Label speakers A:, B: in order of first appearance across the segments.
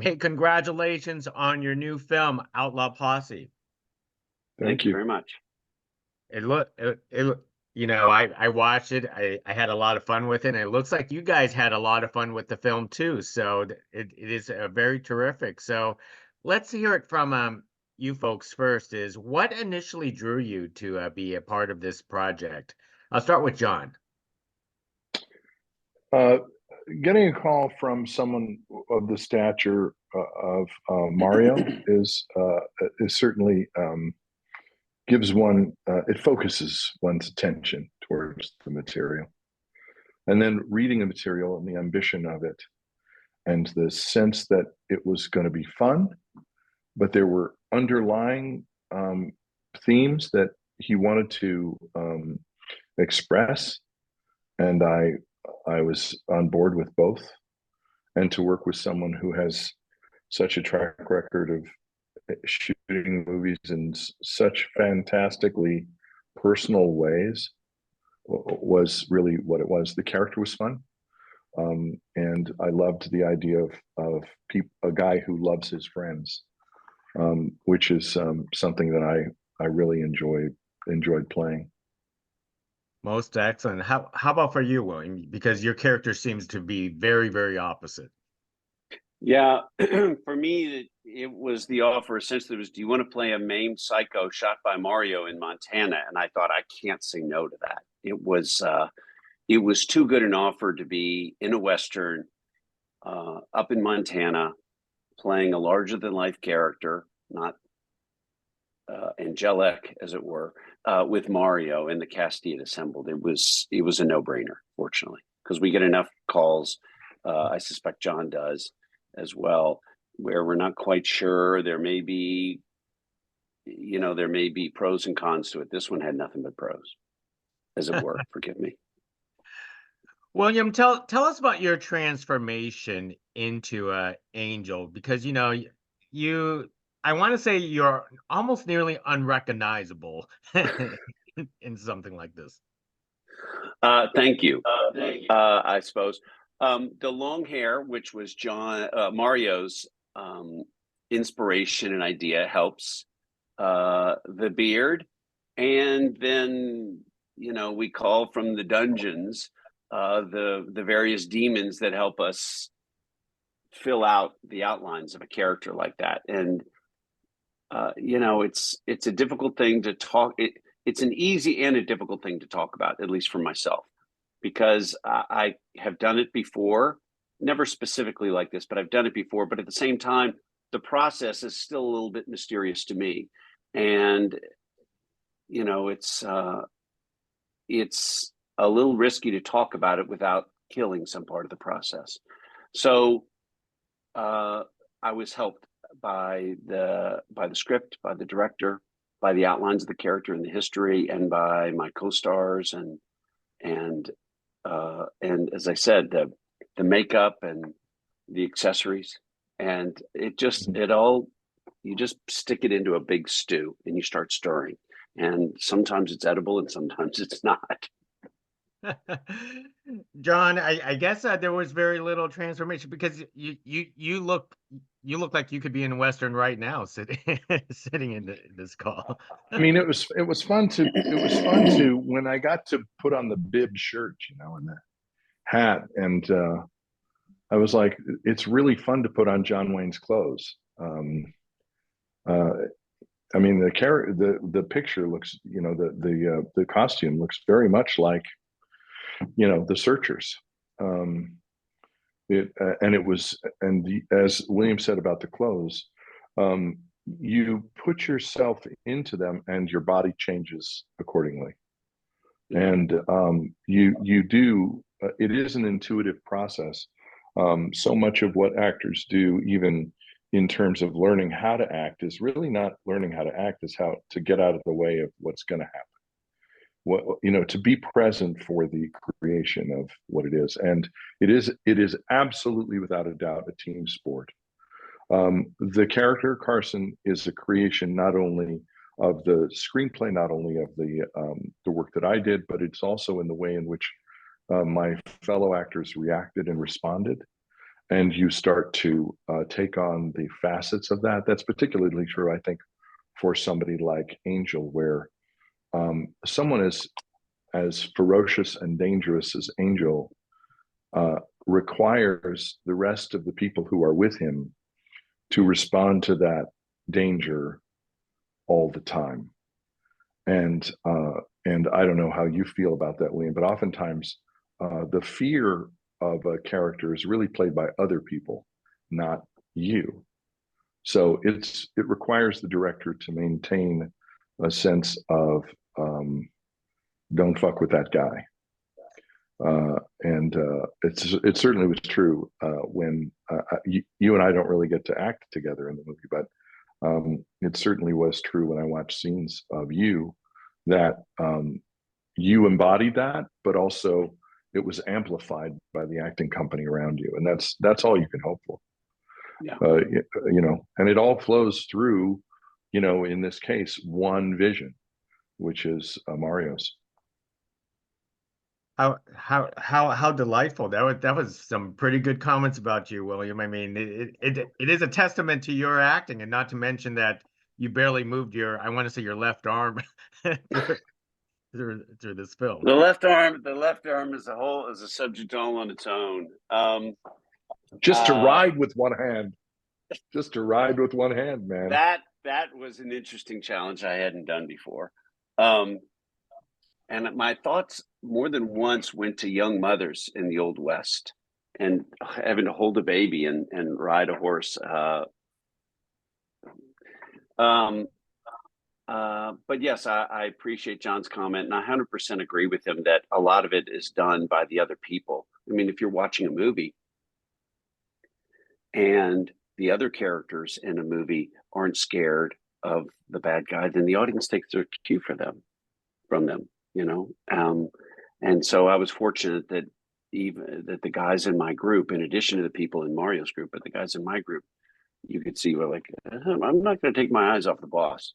A: Hey, congratulations on your new film, Outlaw Posse.
B: Thank you very much.
A: I watched it. I had a lot of fun with it. And it looks like you guys had a lot of fun with the film too. So it is very terrific. So let's hear it from you folks first. Is what initially drew you to be a part of this project? I'll start with John.
B: Uh, Getting a call from someone of the stature of Mario is certainly gives one it focuses one's attention towards the material, and then reading the material and the ambition of it, and the sense that it was going to be fun, but there were underlying themes that he wanted to express, and I was on board with both. And to work with someone who has such a track record of shooting movies in such fantastically personal ways was really what it was. The character was fun, and I loved the idea of a guy who loves his friends, which is something that I really enjoyed playing.
A: Most excellent. How about for you, William? Because your character seems to be very, very opposite.
C: Yeah, for me, it was the offer essentially was, do you want to play a maimed psycho shot by Mario in Montana? And I thought, I can't say no to that. It was too good an offer to be in a Western up in Montana, playing a larger than life character, not angelic, as it were, with Mario and the cast he had assembled. It was a no brainer, fortunately, because we get enough calls. I suspect John does as well, where we're not quite sure. There may be pros and cons to it. This one had nothing but pros, as it were. Forgive me.
A: William, tell us about your transformation into Angel, because I want to say you're almost nearly unrecognizable in something like this.
C: Thank you. I suppose the long hair, which was Mario's inspiration and idea, helps. The beard, and then we call from the dungeons the various demons that help us fill out the outlines of a character like that. And it's a difficult thing to talk. It's an easy and a difficult thing to talk about, at least for myself, because I have done it before, never specifically like this, but I've done it before. But at the same time, the process is still a little bit mysterious to me, and it's a little risky to talk about it without killing some part of the process. So I was helped by the script, by the director, by the outlines of the character and the history, and by my co-stars and as I said, the makeup and the accessories, and you just stick it into a big stew and you start stirring, and sometimes it's edible and sometimes it's not.
A: John, I guess there was very little transformation, because you look like you could be in Western right now, sitting in this call.
B: I mean, it was fun to when I got to put on the bib shirt, and the hat, and I was like, it's really fun to put on John Wayne's clothes. I mean, the picture looks, the costume looks very much like, the Searchers. As William said about the clothes, you put yourself into them and your body changes accordingly. And you do, it is an intuitive process. So much of what actors do, even in terms of learning how to act, is really not learning how to act, is how to get out of the way of what's going to happen. To be present for the creation of what it is. And it is absolutely, without a doubt, a team sport. The character Carson is a creation not only of the screenplay, not only of the work that I did, but it's also in the way in which my fellow actors reacted and responded. and you start to take on the facets of that. That's particularly true, I think, for somebody like Angel, where someone as ferocious and dangerous as Angel requires the rest of the people who are with him to respond to that danger all the time. And I don't know how you feel about that, William, but oftentimes the fear of a character is really played by other people, not you. So it requires the director to maintain a sense of don't fuck with that guy. It certainly was true when you and I don't really get to act together in the movie, but it certainly was true when I watched scenes of you that you embodied that, but also it was amplified by the acting company around you, and that's all you can hope for.
C: Yeah.
B: And it all flows through, in this case, one vision, which is Mario's.
A: How delightful. That was some pretty good comments about you, William. I mean, it is a testament to your acting, and not to mention that you barely moved I want to say your left arm through this film.
C: The left arm is a subject all on its own.
B: Just to ride with one hand. Just to ride with one hand, man.
C: That was an interesting challenge I hadn't done before. And my thoughts more than once went to young mothers in the Old West and having to hold a baby and ride a horse. But yes, I appreciate John's comment, and I 100% agree with him that a lot of it is done by the other people. I mean, if you're watching a movie and the other characters in a movie aren't scared of the bad guy, then the audience takes their cue from them. And so I was fortunate that the guys in my group, in addition to the people in Mario's group, but the guys in my group, you could see were like, I'm not going to take my eyes off the boss.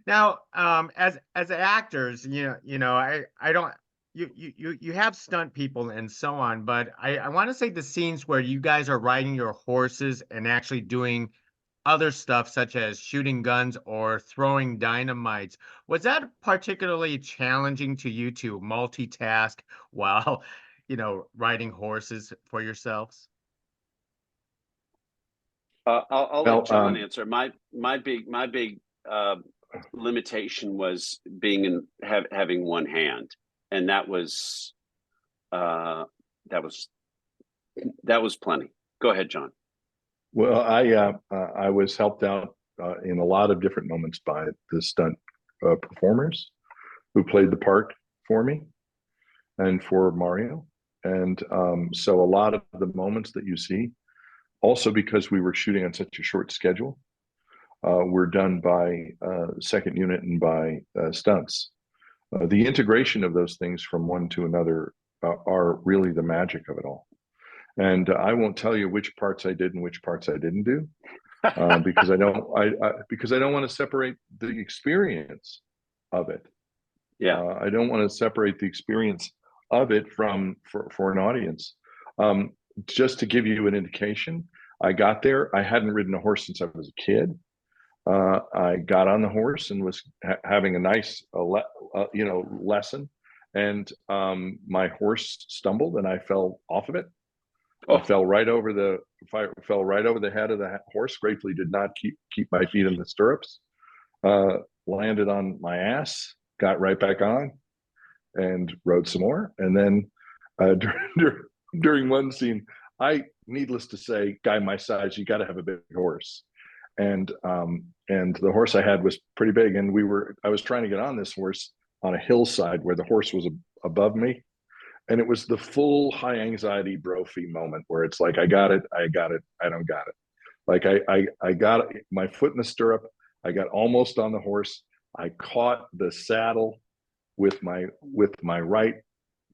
A: Now, as actors, I don't. You have stunt people and so on, but I want to say the scenes where you guys are riding your horses and actually doing other stuff such as shooting guns or throwing dynamites. Was that particularly challenging to you to multitask while, riding horses for yourselves?
C: I'll let John answer. My big limitation was having one hand, and that was plenty. Go ahead, John.
B: Well, I was helped out in a lot of different moments by the stunt performers who played the part for me and for Mario. And so a lot of the moments that you see, also because we were shooting on such a short schedule, were done by second unit and by stunts. The integration of those things from one to another are really the magic of it all. And I won't tell you which parts I did and which parts I didn't do, because I don't want to separate the experience of it.
C: Yeah,
B: I don't want to separate the experience of it for an audience. Just to give you an indication, I got there. I hadn't ridden a horse since I was a kid. I got on the horse and was having a nice, lesson, and my horse stumbled and I fell off of it. I fell right over the head of the horse. Gratefully, did not keep my feet in the stirrups. Landed on my ass, got right back on, and rode some more. And then during one scene, needless to say, guy my size, you got to have a big horse. And the horse I had was pretty big, and I was trying to get on this horse on a hillside where the horse was above me. And it was the full high anxiety brophy moment where it's like, I got it, I don't got it. Like I got my foot in the stirrup, I got almost on the horse, I caught the saddle with my right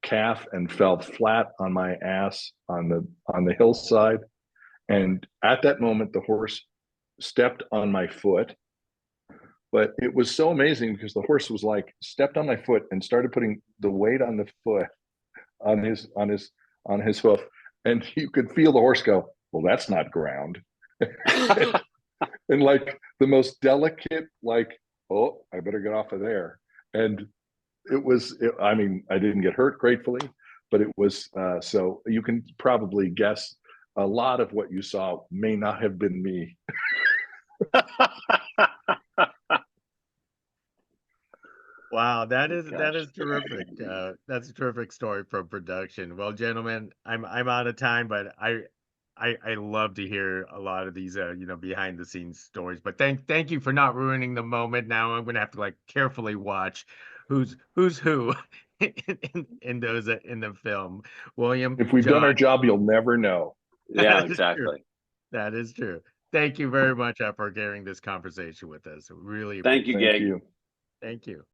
B: calf and fell flat on my ass on the hillside. And at that moment, the horse stepped on my foot. But it was so amazing because the horse was like stepped on my foot and started putting the weight on the foot on his on his hoof, and you could feel the horse go, well, that's not ground. And like the most delicate, like, oh, I better get off of there. And I mean, I didn't get hurt, gratefully, but it was, so you can probably guess a lot of what you saw may not have been me.
A: Wow, that is
C: Gosh.
A: terrific. That's a terrific story from production. Well, gentlemen, I'm out of time, but I love to hear a lot of these behind the scenes stories. But thank you for not ruining the moment. Now I'm gonna have to like carefully watch who's who in those in the film. William,
B: If we've done our
A: John,
B: job, you'll never know.
C: Yeah,
A: that is true.
C: exactly.
A: That is true. Thank you very much for sharing this conversation with us. Really
C: Thank you,
A: appreciate it.
B: Thank
C: Gig.
B: you.
A: Thank you.